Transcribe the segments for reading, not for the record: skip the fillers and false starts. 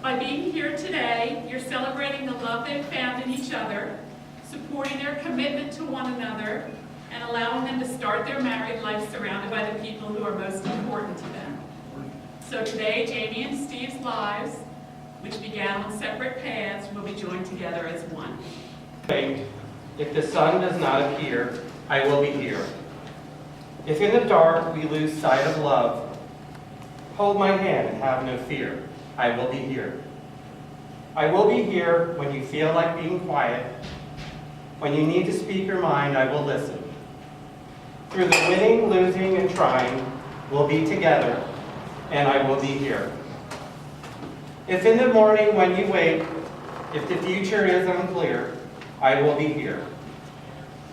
By being here today, you're celebrating the love they've found in each other, supporting their commitment to one another, and allowing them to start their married life surrounded by the people who are most important to them. So today, Jaimie and Steve's lives, which began on separate paths, will be joined together as one. Wait, if the sun does not appear, I will be here. If in the dark we lose sight of love, hold my hand and have no fear. I will be here. I will be here when you feel like being quiet. When you need to speak your mind, I will listen. Through the winning, losing, and trying, we'll be together, and I will be here. If in the morning when you wake, if the future is unclear, I will be here.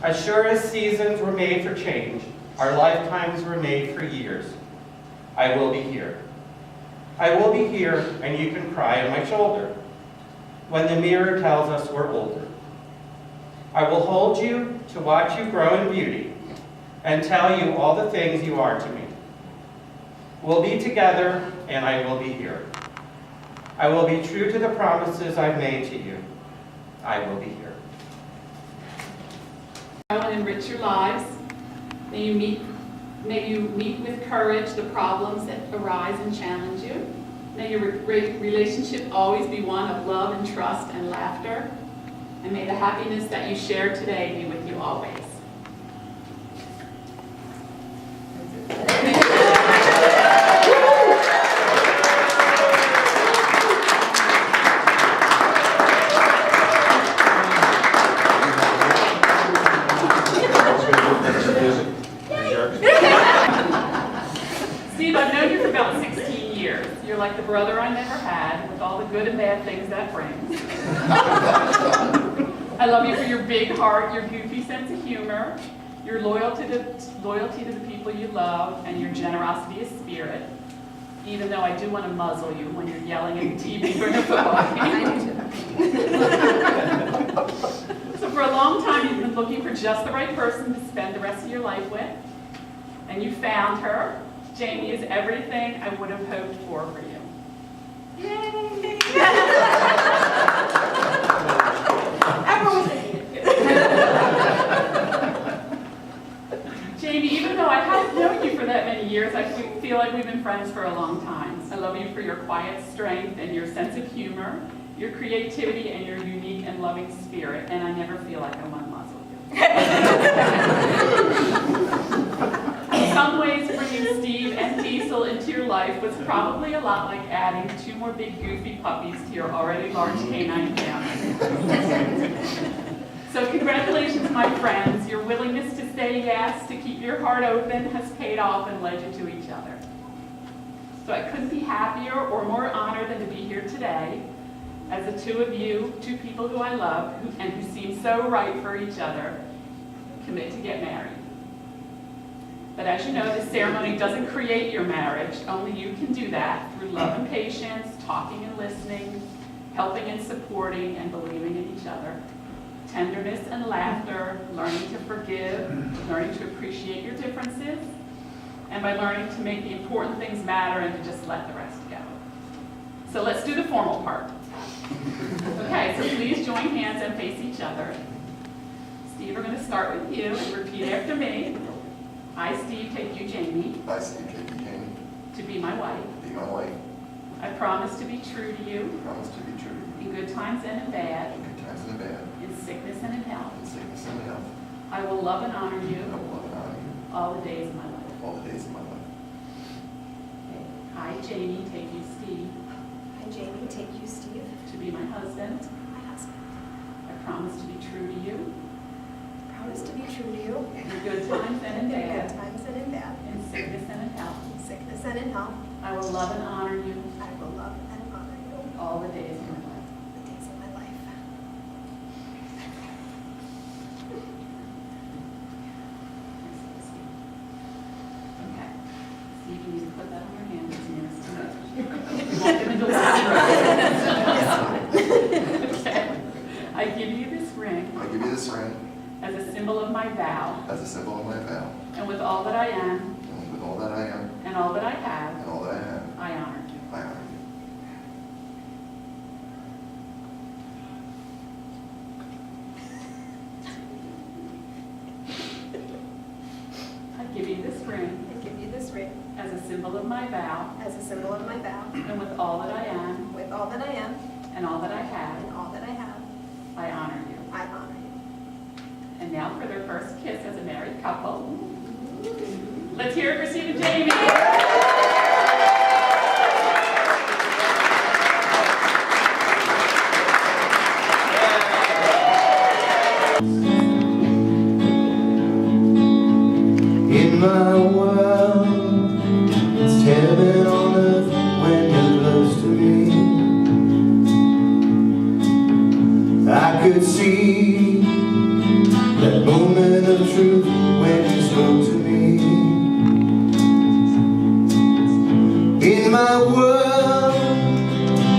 As sure as seasons were made for change, our lifetimes were made for years. I will be here. I will be here, and you can cry on my shoulder when the mirror tells us we're older. I will hold you to watch you grow in beauty and tell you all the things you are to me. We'll be together, and I will be here. I will be true to the promises I've made to you. I will be here. Grow and enrich your lives. May you meet with courage the problems that arise and challenge you. May your relationship always be one of love and trust and laughter. And may the happiness that you share today be with you always. Steve, I've known you for about 16 years. You're like the brother I never had, with all the good and bad things that brings. I love you for your big heart, your goofy sense of humor, your loyalty to the people you love, and your generosity of spirit, even though I do want to muzzle you when you're yelling at the TV during a football game. So for a long time, you've been looking for just the right person to spend the rest of your life with, and you found her. Jaimie is everything I would have hoped for you. Yay! Jaimie, even though I haven't known you for that many years, I feel like we've been friends for a long time. I love you for your quiet strength and your sense of humor, your creativity, and your unique and loving spirit, and I never feel like I want to muzzle you. In some ways, bringing Steve and Diesel into your life was probably a lot like adding 2 more big goofy puppies to your already large canine family. So congratulations, my friends. Your willingness to say yes, to keep your heart open, has paid off and led you to each other. So I couldn't be happier or more honored than to be here today as the two of you, 2 people who I love and who seem so right for each other, commit to get married. But as you know, this ceremony doesn't create your marriage. Only you can do that through love and patience, talking and listening, helping and supporting and believing in each other, tenderness and laughter, learning to forgive, learning to appreciate your differences, and by learning to make the important things matter and to just let the rest go. So let's do the formal part. Okay, so please join hands and face each other. Steve, we're going to start with you and repeat after me. I, Steve, take you, Jaimie. I, Steve, take you, Jaimie. To be my wife. Be my wife. I promise to be true to you. Promise to be true to you. In good times and in bad. In good times and in bad. In sickness and in health. In sickness and in health. I will love and honor you. I will love and honor you. All the days of my life. All the days of my life. I, Jaimie, take you, Steve. I, Jaimie, take you, Steve. To be my husband. My husband. I promise to be true to you. Promise to be true to you. In good times and in In bad. good times and in bad. In sickness and in health. In sickness and in health. I will love and honor you. I will love and honor you. All the days of my life. The days of my life. Okay. Steve, you need to put that on your hand. It's nearest to me. Walk him into the Okay. I give you this ring. I give you this ring as a symbol of my vow, as a symbol of my vow. and with all that I am, And with all that I am and all that I have, and all that I have, I honor you. I honor you. symbol of my vow, as a symbol of my vow, and with all that I am with all that I am and all that I have, and all that I have, I honor you. I honor you. And now for their first kiss as a married couple. Let's hear it for Steve and Jaimie. In my world, it's heaven on earth when you're close to me. I could see that moment of truth when you spoke to me. In my world,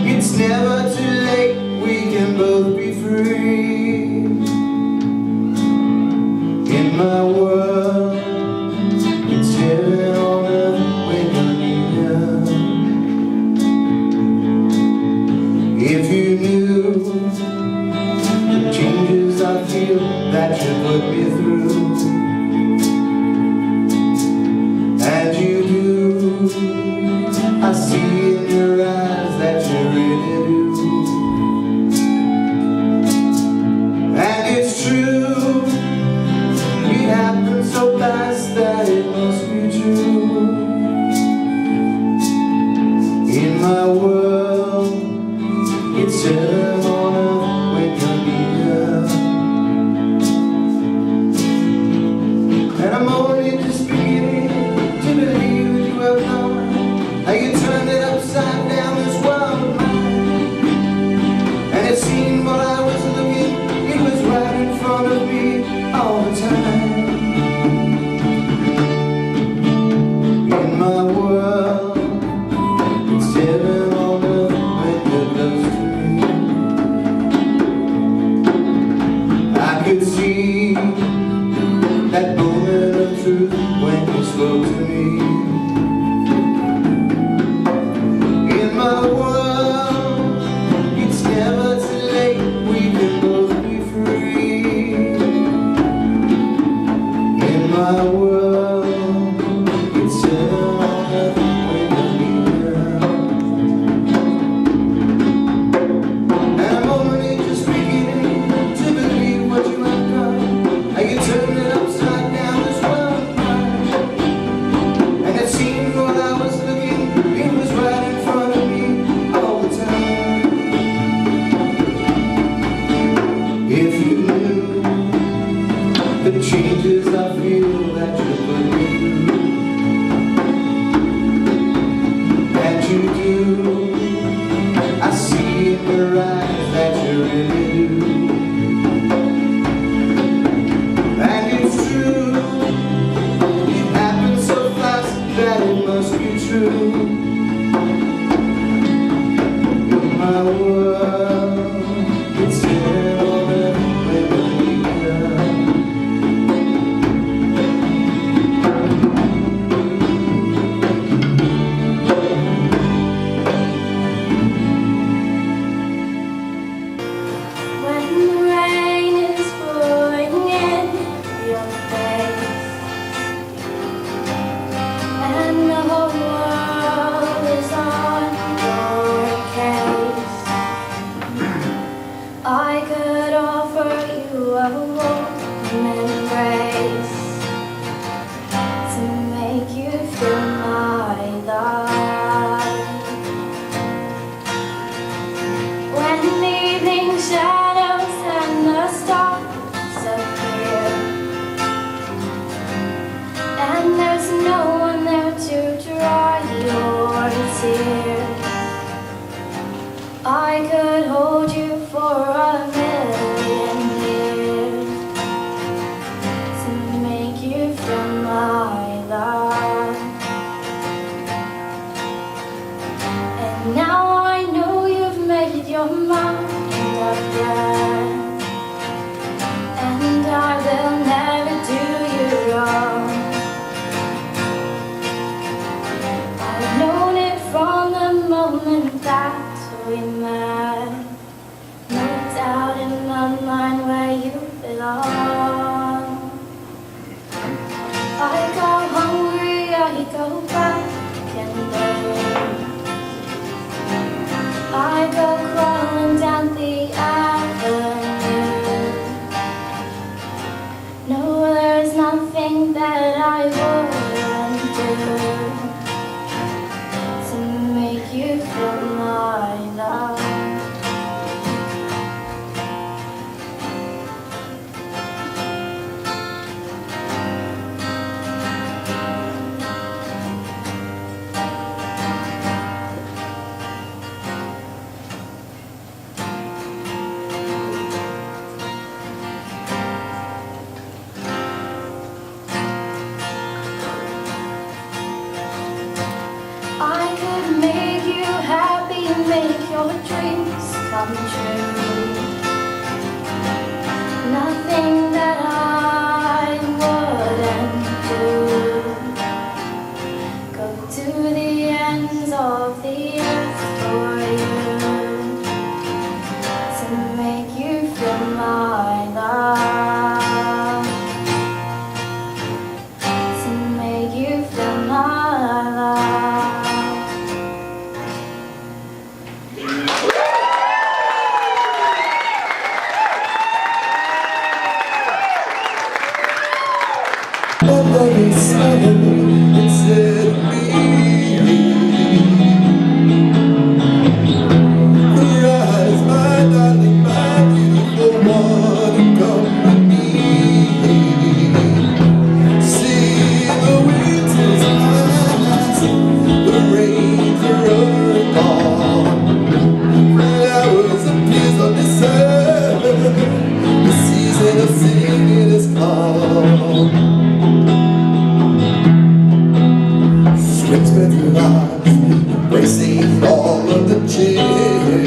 it's never too late, we can both be free. In my world, it's heaven on earth when you're near. If you knew the changes I feel that you put me through, and you do, I see in your eyes that you really do. And it's true, it happened so fast that it must be true. In my world, it's heaven on earth when you're near. And I'm only just beginning to believe that you have known how you turned it upside down, this world of mine. And it seemed while I was looking, it was right in front of me all the time. In my world, it's heaven on earth when you're close to me. I could see that moment of truth when you spoke to me. In my world, it's never too late, we can both be free. In my world, it's heaven on earth when you're near. And I'm only just beginning to believe what you have done, how you turned it upside down, this world of mine. And it seemed while I was looking, it was right in front of me all the time. If you knew the changes I feel that you put me through, and you do, I see in your eyes that you really do. And it's true, it happened so fast that it must be true. In my world, it's heaven on earth when you're near. When the rain is pouring in your face and the whole world is on your case, I could offer you a warm embrace to make you feel my love. When the evening shadows and the stars appear, and there's no one there to dry your tears, I could hold you for a million years to make you feel my love. And now I know you've made your mind up yet, and I will never do you wrong. I've known it from the moment that we met. No doubt in my mind where you belong. I go hungry, I go back make your dreams come true. Nothing that I wouldn't do. Go to the ends of the earth for you, to make you feel my love, to make you feel my love. Nobody smiling instead of me. Your eyes, my darling, my beautiful one, come with me. See the winter's past, the rains are gone. Flowers appear on this earth, the season of singing is come. Swims with lives, embracing all of the children,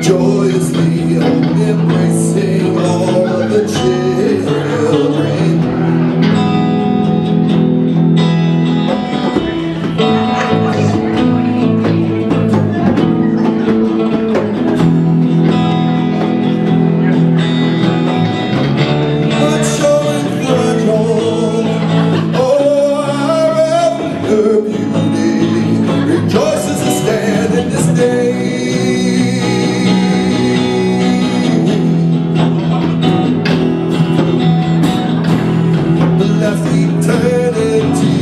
joyously embracing all of the children. Not showing control, oh, her beauty rejoices to stand in this day. Left eternity.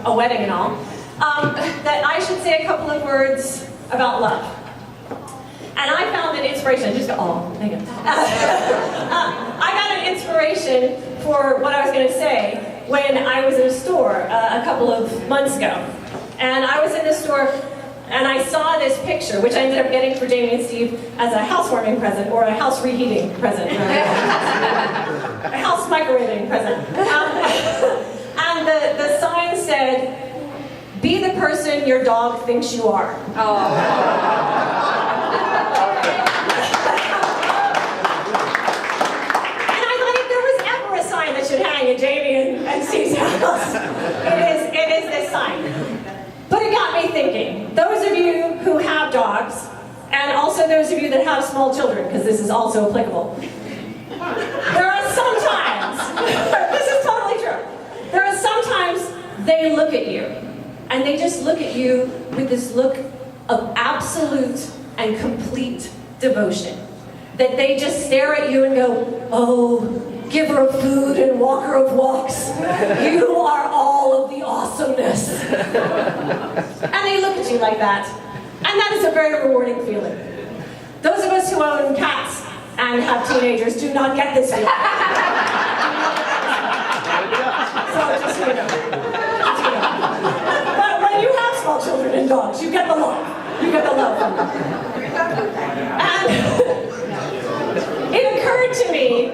a wedding and all, that I should say a couple of words about love. And I found an inspiration, just go, oh, thank you. I got an inspiration for what I was going to say when I was in a store a couple of months ago. And I was in the store and I saw this picture, which I ended up getting for Jaimie and Steve as a housewarming present or a house reheating present. A house microwaving present. And the sign said, "Be the person your dog thinks you are." Oh. That should hang in Jaimie and Steve's house. It is this sign. But it got me thinking. Those of you who have dogs, and also those of you that have small children, because this is also applicable. There are sometimes, this is totally true. There are sometimes they look at you, and they just look at you with this look of absolute and complete devotion. That they just stare at you and go, "Oh, giver of food and walker of walks, you are all of the awesomeness." And they look at you like that. And that is a very rewarding feeling. Those of us who own cats and have teenagers do not get this feeling. So just so you know. But when you have small children and dogs, you get the love. You get the love from them. And it occurred to me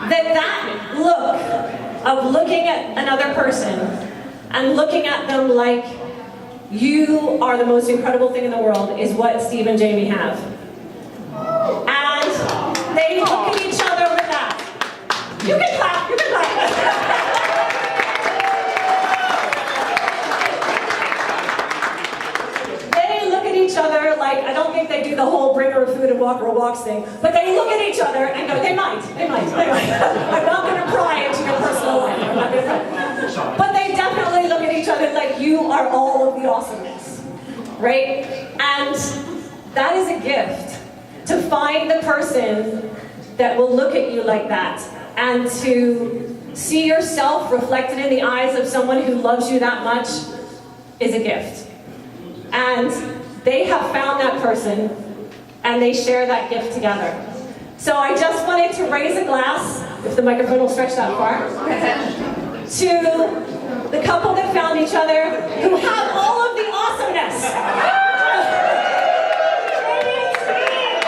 that look of looking at another person and looking at them like you are the most incredible thing in the world is what Steve and Jaimie have. And they look at each other with that. You can clap, you can clap. They look at each other like, I don't think they do the whole bringer of food and walker of walks thing, but they look at each other and go, they might. I'm not going to pry into your personal life. I'm not going to pry. But they definitely look at each other like you are all of the awesomeness, right? And that is a gift, to find the person that will look at you like that and to see yourself reflected in the eyes of someone who loves you that much is a gift. And they have found that person and they share that gift together. So I just wanted to raise a glass, if the microphone will stretch that far, to the couple that found each other, who have all of the awesomeness. Jaimie and Steve.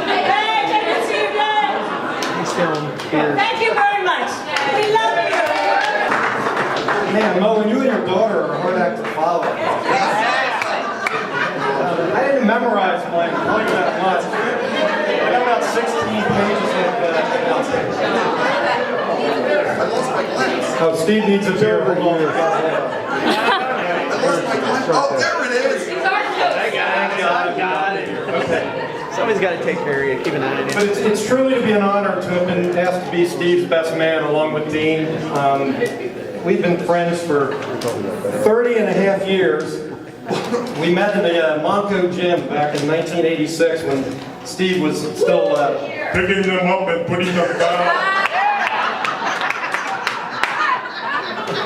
Hey, Jaimie and Steve, yay. Thank you very much. We love you. Man, Mo, when you and your daughter are a hard act to follow. I didn't memorize mine quite that much. I got about 16 pages of I lost my glass. Oh, Steve needs a beer. Hold on. I lost my glass. Oh, there it is. Got it. Okay. Somebody's got to take care of you, keep an eye on you. But it's truly to be an honor to have been asked to be Steve's best man along with Dean. We've been friends for 30 and a half years. We met in the Monco gym back in 1986 when Steve was still picking them up and putting them down.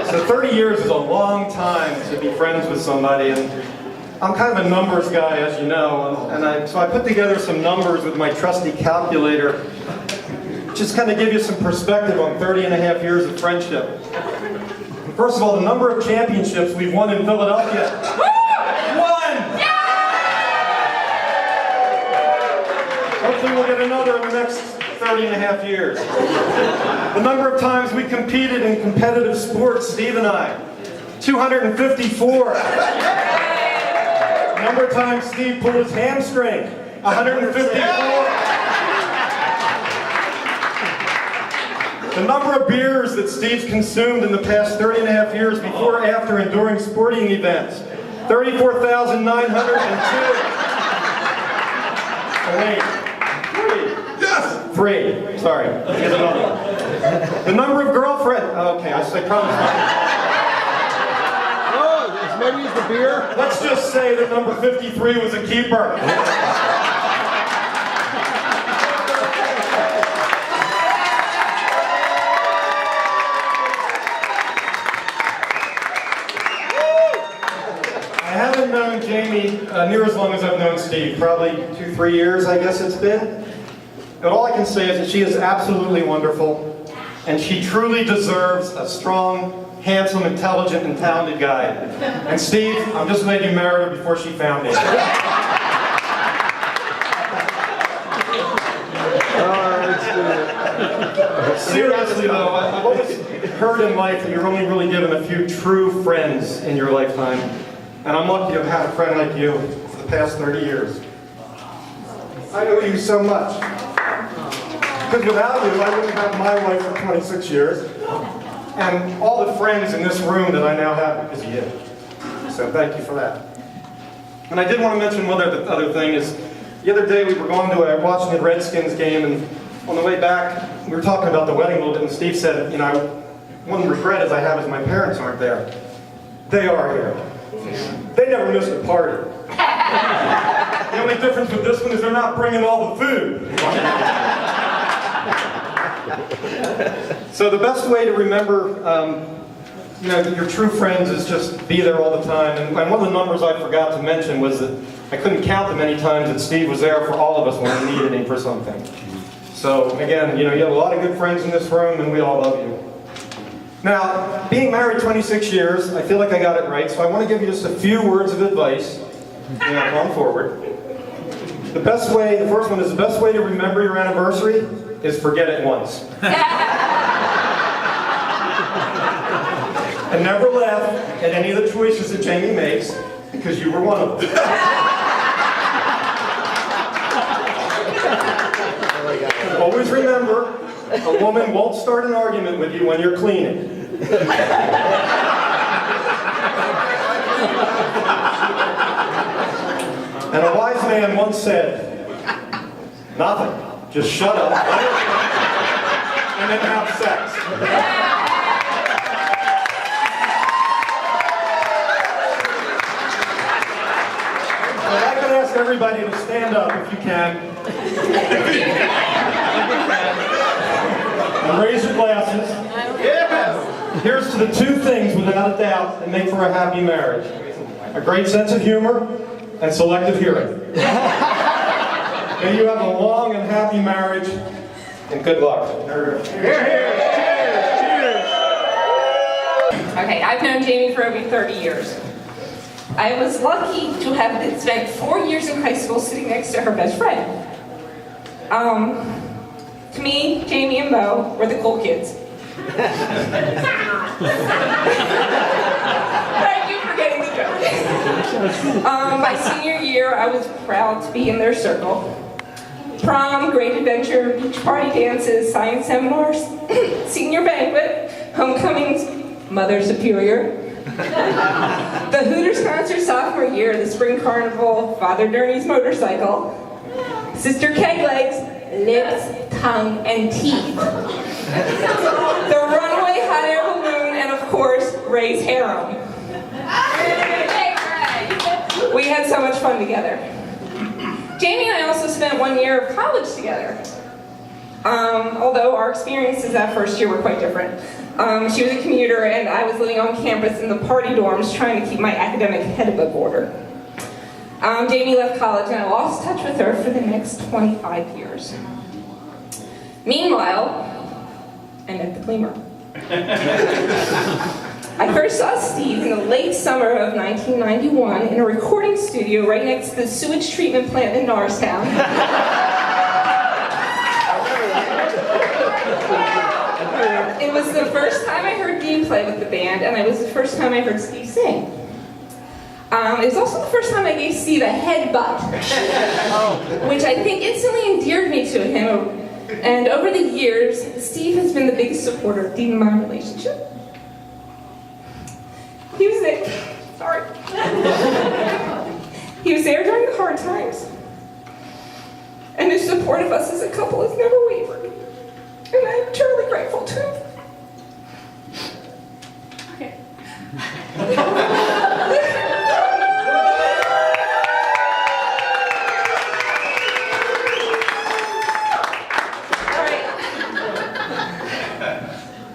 So 30 years is a long time to be friends with somebody, and I'm kind of a numbers guy, as you know, so I put together some numbers with my trusty calculator, just kind of give you some perspective on 30 and a half years of friendship. First of all, the number of championships we've won in Philadelphia. Hopefully we'll get another in the next 30 and a half years. The number of times we competed in competitive sports, Steve and I, 254. The number of times Steve pulled his hamstring, 154. The number of beers that Steve's consumed in the past 30 and a half years before, after, and during sporting events, 34,902. Wait. Three. Sorry. Here's another one. The number of girlfriends. Okay, I promise not. Oh, is maybe the beer? Let's just say that number 53 was a keeper. Jaimie near as long as I've known Steve, probably 2-3 years, I guess it's been. But all I can say is that she is absolutely wonderful, and she truly deserves a strong, handsome, intelligent, and talented guy. And Steve, I'm just glad you married her before she found me. Seriously though, I've always heard in life that you're only really given a few true friends in your lifetime. And I'm lucky to have had a friend like you for the past 30 years. I owe you so much. Because without you, I wouldn't have my wife for 26 years. And all the friends in this room that I now have because of you. So thank you for that. And I did want to mention one other thing is, the other day we were going to watching the Redskins game, and on the way back, we were talking about the wedding a little bit, and Steve said, you know, one regret as I have is my parents aren't there. They are here. They never missed a party. The only difference with this one is they're not bringing all the food. So the best way to remember, you know, your true friends is just be there all the time. And one of the numbers I forgot to mention was that I couldn't count the many times that Steve was there for all of us when we needed him for something. So again, you know, you have a lot of good friends in this room, and we all love you. Now, being married 26 years, I feel like I got it right, so I want to give you just a few words of advice, you know, going forward. The first one is the best way to remember your anniversary is forget it once. And never laugh at any of the choices that Jaimie makes, because you were one of them. Always remember, a woman won't start an argument with you when you're cleaning. And a wise man once said, nothing, just shut up, and then have sex. And I can ask everybody to stand up if you can. And raise your glasses. Yes! Here's to the two things, without a doubt, that make for a happy marriage. A great sense of humor and selective hearing. May you have a long and happy marriage, and good luck. Okay, I've known Jaimie for over 30 years. I was lucky to have spent 4 years in high school sitting next to her best friend. To me, Jaimie and Mo were the cool kids. Thank you for getting the joke. My senior year, I was proud to be in their circle. Prom, great adventure, beach party dances, science seminars, senior banquet, homecomings, Mother Superior. The Hooters concert sophomore year, the spring carnival, Father Durney's motorcycle, Sister Keg Legs, lips, tongue, and teeth. The runway hot air balloon, and of course, Ray's harem. We had so much fun together. Jaimie and I also spent 1 year of college together. Although our experiences that first year were quite different. She was a commuter, and I was living on campus in the party dorms trying to keep my academic head above water. Jaimie left college, and I lost touch with her for the next 25 years. Meanwhile, I met the cleaner. I first saw Steve in the late summer of 1991 in a recording studio right next to the sewage treatment plant in Norristown. It was the first time I heard Dean play with the band, and it was the first time I heard Steve sing. It was also the first time I gave Steve a headbutt, which I think instantly endeared me to him. And over the years, Steve has been the biggest supporter of Dean and my relationship. He was there. Sorry. He was there during the hard times. And his support of us as a couple has never wavered. And I'm truly grateful to him. Okay.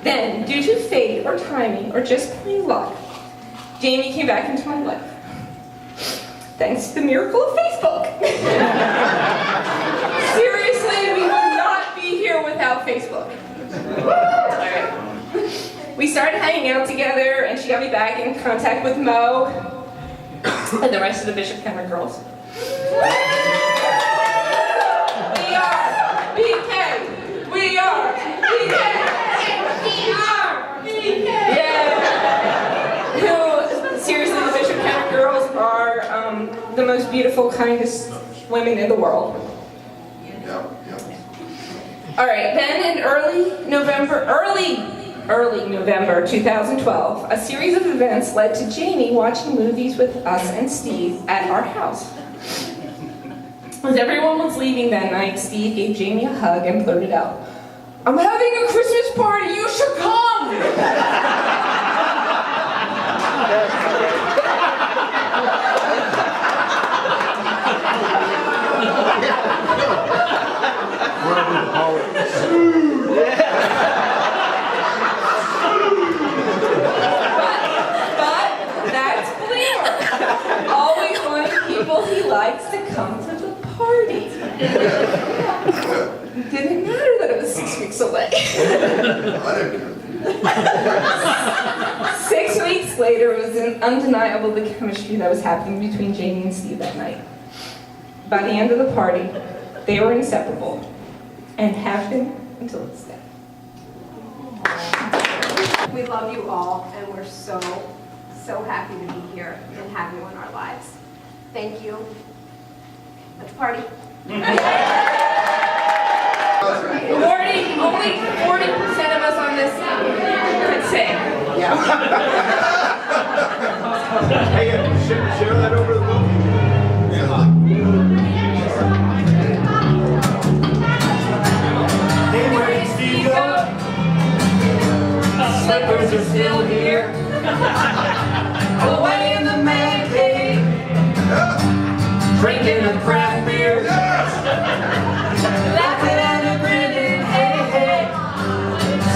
Then, due to fate or timing or just plain luck, Jaimie came back into my life. Thanks to the miracle of Facebook. Seriously, we would not be here without Facebook. Alright. We started hanging out together, and she got me back in contact with Mo and the rest of the Bishop County girls. We are BK. We are BK. Yeah. Who, seriously, the Bishop County girls are the most beautiful, kindest women in the world. All right, then in early November 2012, a series of events led to Jaimie watching movies with us and Steve at our house. As everyone was leaving that night, Steve gave Jaimie a hug and blurted out, "I'm having a Christmas party, you should come!" But that's Believer. Always wanting people he likes to come to the party. It didn't matter that it was 6 weeks away. 6 weeks later, it was undeniable the chemistry that was happening between Jaimie and Steve that night. By the end of the party, they were inseparable, and have been until this day. We love you all, and we're so happy to be here and have you in our lives. Thank you. Let's party. Only 40% of us on this could sing. Hey, share that over the movie. Hey, where did Steve go? Slippers are still here. Away in the man cave. Drinking a craft beer. Laughing and a grinning, hey, hey.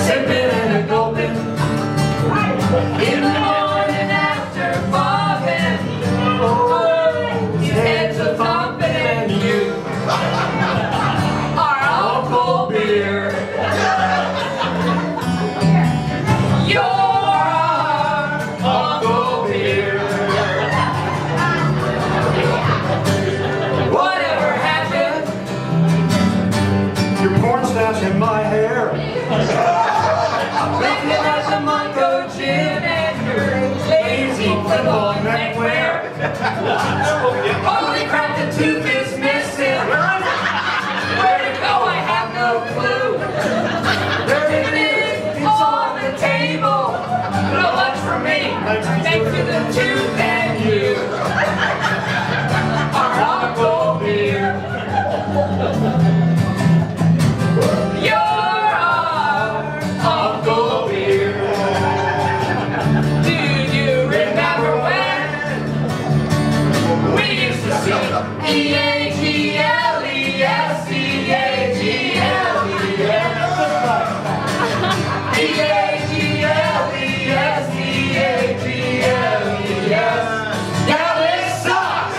Sipping and a gulping. In the morning after bobbing. His heads are thumping and you are Uncle Beer. You're our Uncle Beer. Whatever happened? Your porn stash in my hair. Looking at the Monco Gym and your lazy football neckwear. Holy crap, the tooth is missing. Where to go, I have no clue. There it is, it's on the table. No lunch for me, thanks to the tooth and you. Our Uncle Beer. You're our Uncle Beer. Do you remember when we used to sing E-A-G-L-E-S, E-A-G-L-E-S, E-A-G-L-E-S, E-A-G-L-E-S. Now it sucks!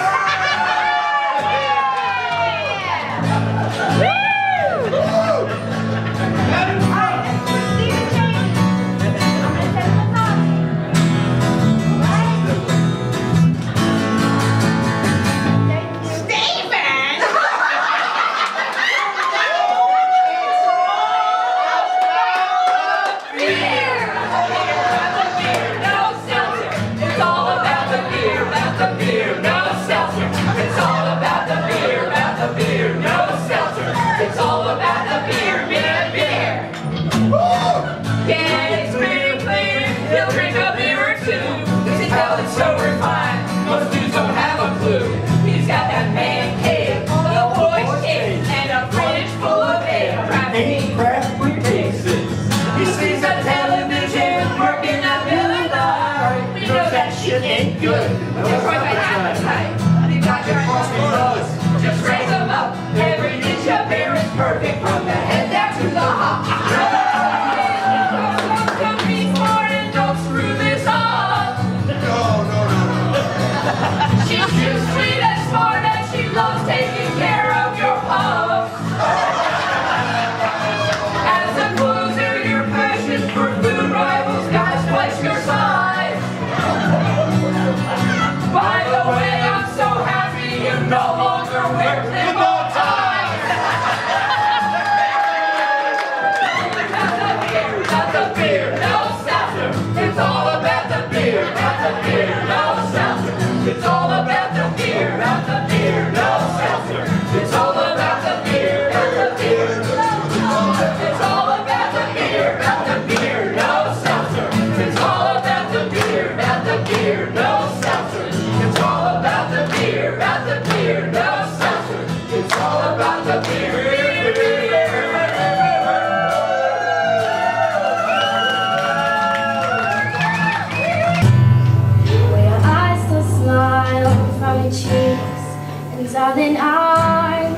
Darling, I'm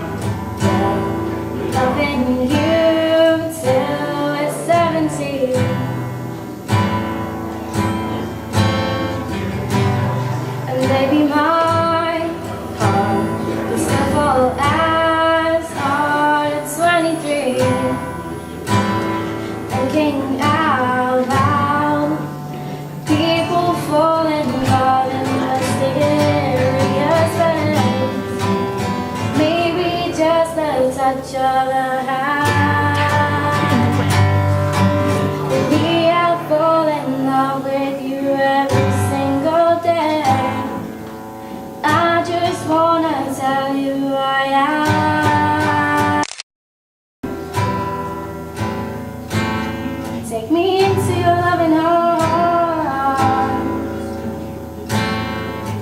loving you till we're 70. And baby, my heart is still full as hard at 23. Thinking out loud, people fall in love in mysterious ways. Maybe just the touch of a hand. Maybe I'll fall in love with you every single day. I just wanna tell you who I am. Take me into your loving arms.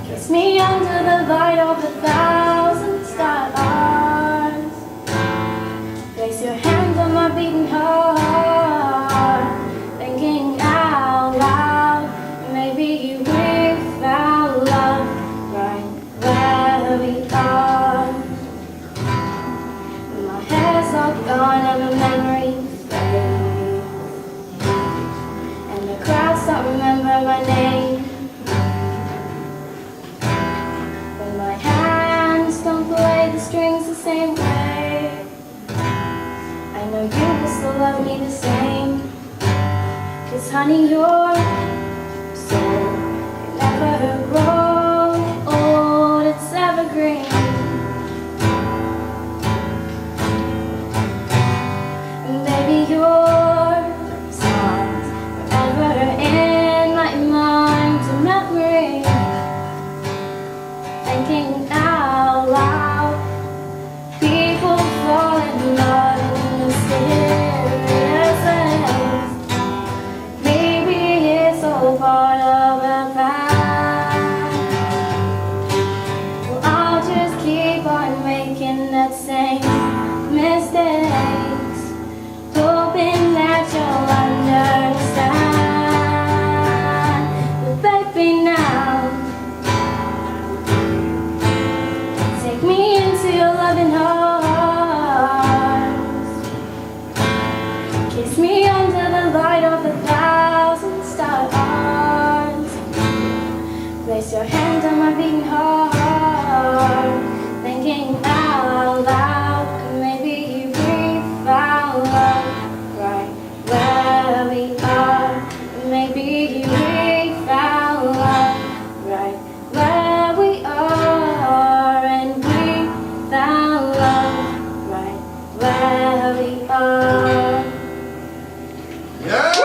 Kiss me under the light of 1,000 stars. Place your hand on my beating heart. Thinking out loud, maybe we found love right where we are. My hair's all gone and the memory fades, and the crowds don't remember my name. When my hands don't play the strings the same way, I know you will still love me the same. 'Cause honey, your soul can never grow old, it's evergreen. And baby, your songs forever in my mind to memory. Thinking out loud, people fall in love in mysterious ways. Maybe it's all part of a plan. Well, I'll just keep on making that same mistakes, hoping that you'll understand. But baby, now take me into your loving arms. Kiss me under the light of 1,000 stars. Place your hand on my beating heart. Thinking out loud, maybe we found love right where we are. Maybe we found love right where we are. And we found love right where we are. Yeah!